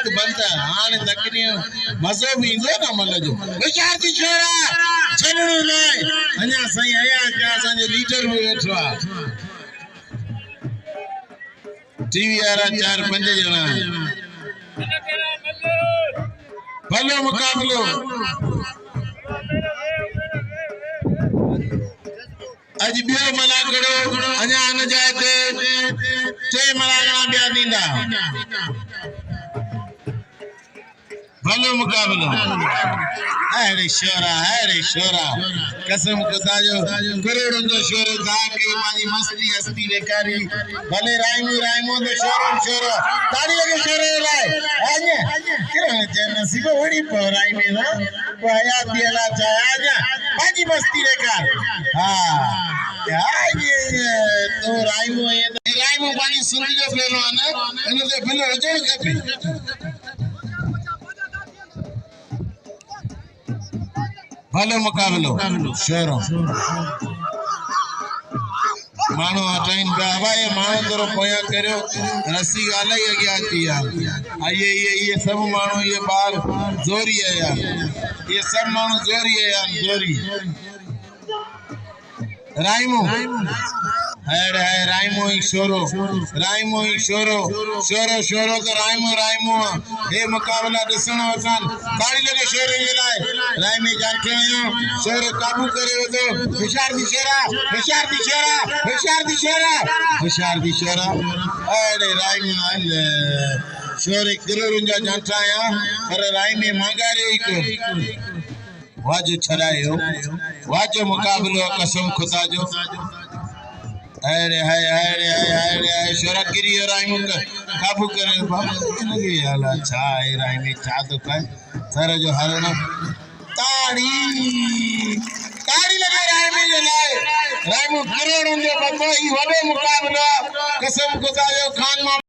तो बनता हाने तकनी मजो भी इंदो ना मल जो विचार थी छोरा छनणो लाए अञा सही आया क्या संजे लीडर में बैठो टीवी वाला 4-5 जना भलो मुकाबलो अज बियो मलागड़ो अञा न जाए ते मलागड़ा बिया दींदा भलो मुकाबलो अरे शोरा कसम खुदा जो करोड़ों जो शोरो दा के माजी मस्ती हस्ती बेकारी भले राइमो तो शोरो ताड़ी लगे शोरो लाए आजा किरण जे नसीब ओड़ी पौराई में ना पाया दिला चाहे आजा माजी मस्ती बेकार हां क्या ये तो राइमो पानी सुन जो फेलो ना एने ते भलो अजो कपी भलो मुकाबलो शोरो मानो अटाइन बाबाए मानो तोरो पोया करो रसी गाला ही गया दिया ये सब मानो ये बाल जोरी है यार ये सब मानो जोरी है यार जोरी राइमो राइमो ही शोरो तो राइमो ये मुकाबला दसणो असान ताड़ी लगे शोरो ये लाए राइमे जाके आयो शोरो काबू करे तो होशियार दी शोरा अरे राइमे शोरे करोड़न जा जांटाया पर राइमे मांगारे ही को वाजो छड़ायो वाजो मुकाबलो कसम खुदा जो अरे हाय शोरा गिरी और राइमो काबू करे लगे याला अच्छा है राइमे चा तो का सारा जो हरना ताड़ी लगे राइमे जो लाए राइमो करोड़ों जो बतो ही वडो मुकाबला कसम खुदा जो खान